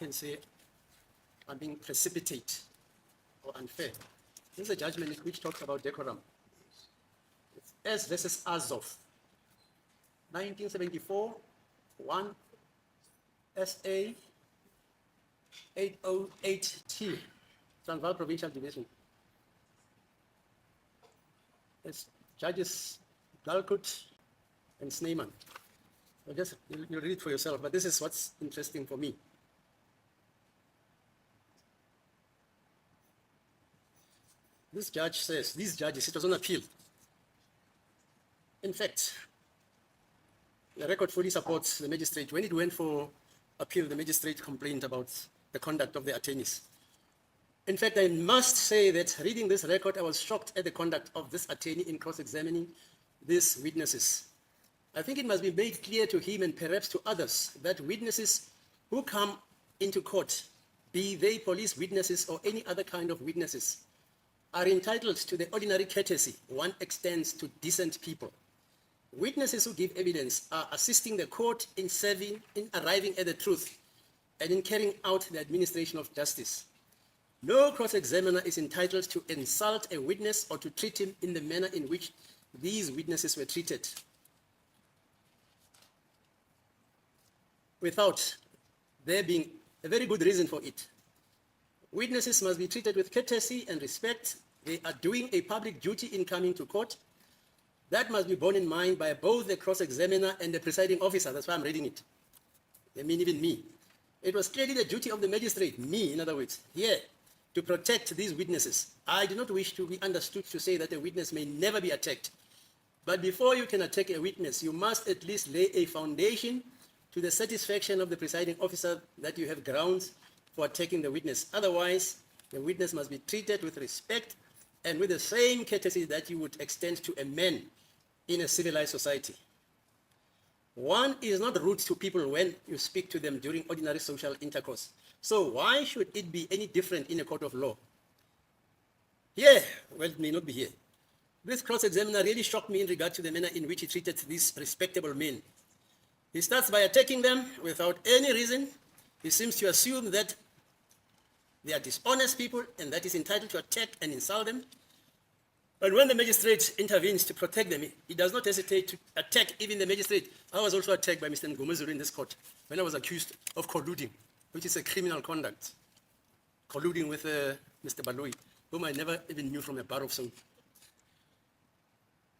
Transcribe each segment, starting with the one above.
can say I'm being precipitate or unfair. This is a judgment which talks about decorum. It's S versus Azov. 1974, 1 SA 808T, Transvaal Provincial Division. It's Judges Galkut and Sneeman. You'll read it for yourself, but this is what's interesting for me. This judge says, these judges, it was on appeal. In fact, the record fully supports the magistrate. When it went for appeal, the magistrate complained about the conduct of the attorneys. In fact, I must say that reading this record, I was shocked at the conduct of this attorney in cross-examining these witnesses. I think it must be made clear to him and perhaps to others that witnesses who come into court, be they police witnesses or any other kind of witnesses, are entitled to the ordinary courtesy one extends to decent people. Witnesses who give evidence are assisting the court in arriving at the truth and in carrying out the administration of justice. No cross-examiner is entitled to insult a witness or to treat him in the manner in which these witnesses were treated, without there being a very good reason for it. Witnesses must be treated with courtesy and respect. They are doing a public duty in coming to court. That must be borne in mind by both the cross-examiner and the presiding officer. That's why I'm reading it. I mean, even me. It was clearly the duty of the magistrate, me, in other words, here, to protect these witnesses. I do not wish to be understood to say that a witness may never be attacked. But before you can attack a witness, you must at least lay a foundation to the satisfaction of the presiding officer that you have grounds for attacking the witness. Otherwise, the witness must be treated with respect and with the same courtesy that you would extend to a man in a civilized society. One is not rude to people when you speak to them during ordinary social intercourse. So why should it be any different in a court of law? Here, well, it may not be here. This cross-examiner really shocked me in regard to the manner in which he treated these respectable men. He starts by attacking them without any reason. He seems to assume that they are dishonest people and that he's entitled to attack and insult them. But when the magistrate intervenes to protect them, he does not hesitate to attack even the magistrate. I was also attacked by Mr. Ngumezulu in this court when I was accused of colluding, which is a criminal conduct. Colluding with Mr. Baloi, whom I never even knew from a bar of soap.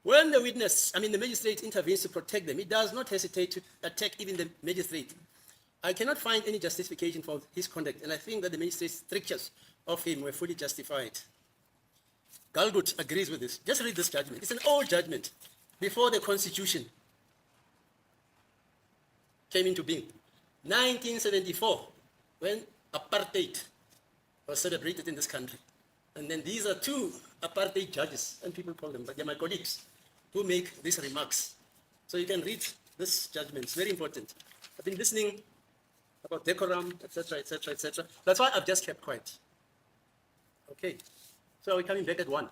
When the magistrate intervenes to protect them, he does not hesitate to attack even the magistrate. I cannot find any justification for his conduct, and I think that the magistrate's strictures of him were fully justified. Galgut agrees with this. Just read this judgment. It's an old judgment before the Constitution came into being. 1974, when apartheid was celebrated in this country. And then these are two apartheid judges, and people call them, but they're my colleagues, who make these remarks. So you can read this judgment. It's very important. I've been listening about decorum, etc., etc., etc. That's why I've just kept quiet. Okay. So we're coming back at 1.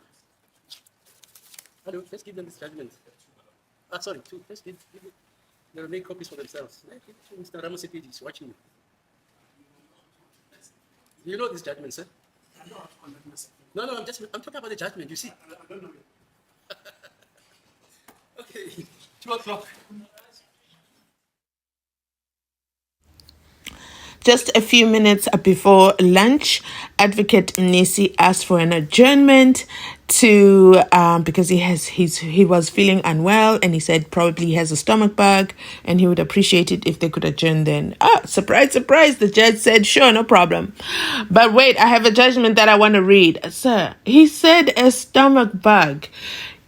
Hello, let's give them this judgment. Sorry, 2. Let's give it. They'll make copies for themselves. Mr. Ramosipidi is watching you. Do you know this judgment, sir? No, I'm talking about the judgment, you see. I don't know it. Okay, 2 o'clock. Just a few minutes before lunch, Advocate Mnisi asked for an adjournment to because he was feeling unwell, and he said probably he has a stomach bug and he would appreciate it if they could adjourn then. Surprise, surprise, the judge said sure, no problem. But wait, I have a judgment that I want to read. Sir, he said a stomach bug.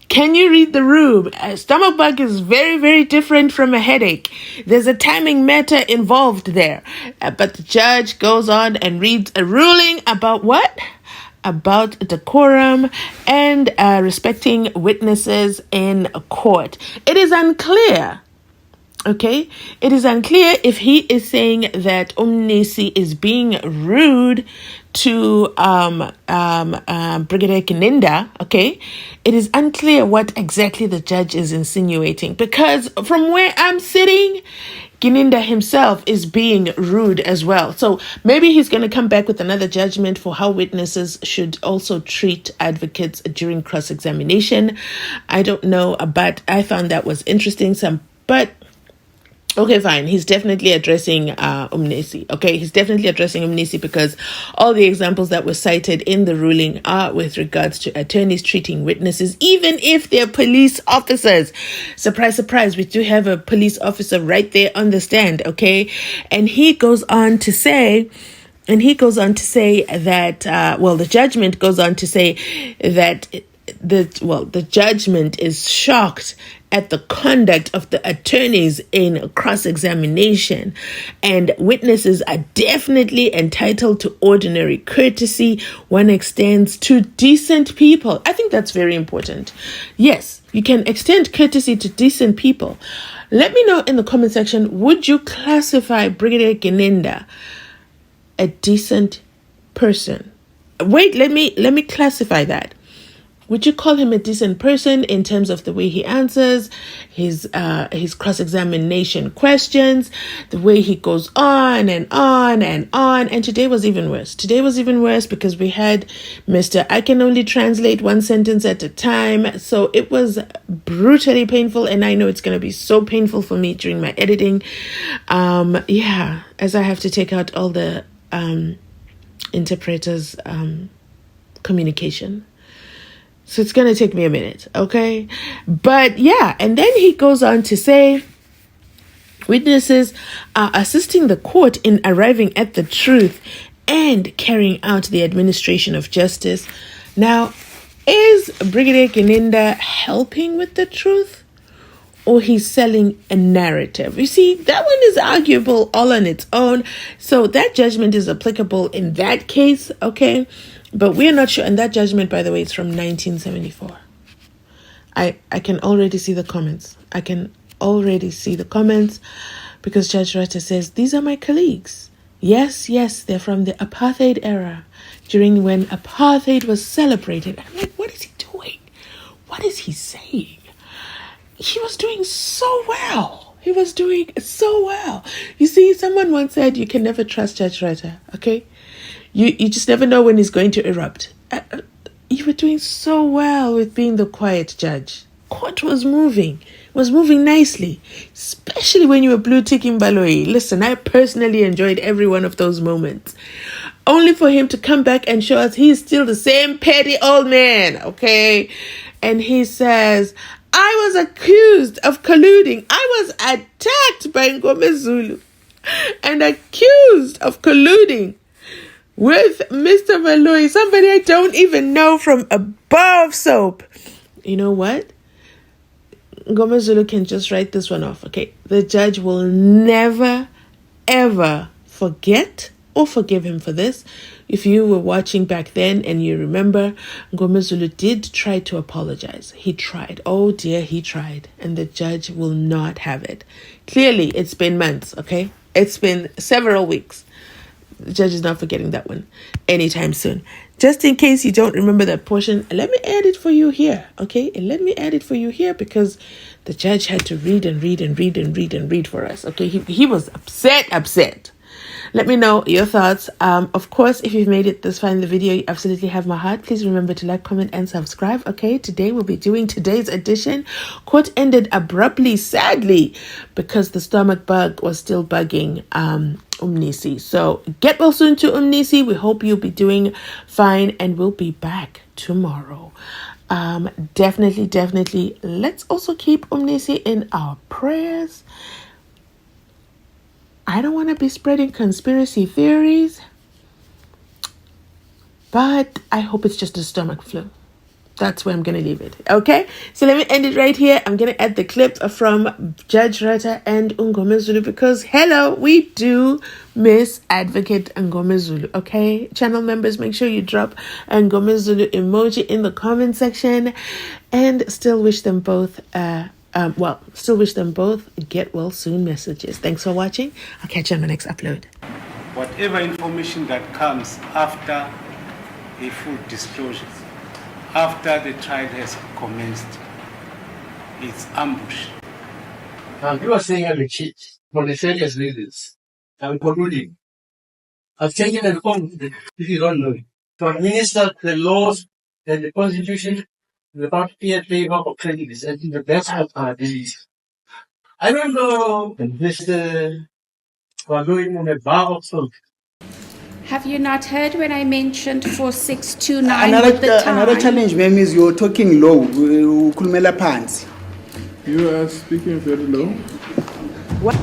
Can you read the room? A stomach bug is very, very different from a headache. There's a timing matter involved there. But the judge goes on and reads a ruling about what? About decorum and respecting witnesses in court. It is unclear. Okay, it is unclear if he is saying that Mnisi is being rude to Brigadier Kininda. Okay, it is unclear what exactly the judge is insinuating, because from where I'm sitting, Gininda himself is being rude as well. So maybe he's going to come back with another judgment for how witnesses should also treat advocates during cross-examination. I don't know, but I found that was interesting. But okay, fine. He's definitely addressing Mnisi. Okay, he's definitely addressing Mnisi because all the examples that were cited in the ruling are with regards to attorneys treating witnesses, even if they're police officers. Surprise, surprise. We do have a police officer right there on the stand. Okay, and he goes on to say. That, the judgment goes on to say that the judgment is shocked at the conduct of the attorneys in cross-examination, and witnesses are definitely entitled to ordinary courtesy one extends to decent people. I think that's very important. Yes, you can extend courtesy to decent people. Let me know in the comment section, would you classify Brigadier Gininda a decent person? Wait, let me classify that. Would you call him a decent person in terms of the way he answers his cross-examination questions, the way he goes on and on and on? And today was even worse. Today was even worse because we had Mr. I can only translate one sentence at a time. So it was brutally painful, and I know it's going to be so painful for me during my editing. As I have to take out all the interpreters' communication. So it's going to take me a minute, okay? But yeah, and then he goes on to say, witnesses are assisting the court in arriving at the truth and carrying out the administration of justice. Now, is Brigadier Gininda helping with the truth, or he's selling a narrative? You see, that one is arguable all on its own. So that judgment is applicable in that case, okay? But we're not sure. And that judgment, by the way, is from 1974. I can already see the comments. Because Judge Ratha says, these are my colleagues. Yes, they're from the apartheid era, during when apartheid was celebrated. I'm like, what is he doing? What is he saying? He was doing so well. You see, someone once said, you can never trust Judge Ratha, okay? You just never know when he's going to erupt. You were doing so well with being the quiet judge. Court was moving nicely, especially when you were blue ticking Baloyi. Listen, I personally enjoyed every one of those moments. Only for him to come back and show us he's still the same petty old man, okay? And he says, I was accused of colluding. I was attacked by Ngome Zulu and accused of colluding with Mr. Baloyi, somebody I don't even know from above soap. You know what? Ngome Zulu can just write this one off, okay? The judge will never, ever forget or forgive him for this. If you were watching back then and you remember, Ngome Zulu did try to apologize. He tried. Oh dear, he tried. And the judge will not have it. Clearly, it's been months, okay? It's been several weeks. The judge is not forgetting that one anytime soon. Just in case you don't remember that portion, let me add it for you here, okay? And let me add it for you here because the judge had to read for us, okay? He was upset. Let me know your thoughts. Of course, if you've made it this far in the video, you absolutely have my heart. Please remember to like, comment, and subscribe. Okay, today we'll be doing today's edition. Court ended abruptly, sadly, because the stomach bug was still bugging Mnisi. So get well soon to Mnisi. We hope you'll be doing fine, and we'll be back tomorrow. Definitely. Let's also keep Mnisi in our prayers. I don't want to be spreading conspiracy theories, but I hope it's just a stomach flu. That's where I'm going to leave it. Okay? So let me end it right here. I'm going to add the clip from Judge Ratha and Ngome Zulu because, hello, we do miss Advocate Ngome Zulu. Okay? Channel members, make sure you drop Ngome Zulu emoji in the comment section and still wish them both get well soon messages. Thanks for watching. I'll catch you on the next upload. Whatever information that comes after a full disclosure, after the trial has commenced, it's ambush. You are saying I'm a cheat for the serious reasons. I'm concluding. I've taken a form, if you don't know it, to administer the laws and the constitution without fear, favor, or prejudice. I think that's how our disease. I don't know, Mr. Wagoin in a bar of salt. Have you not heard when I mentioned 4629 Another, with the time? another challenge, ma'am, is you're talking low. Ukhulumela phansi. You are speaking very low. What?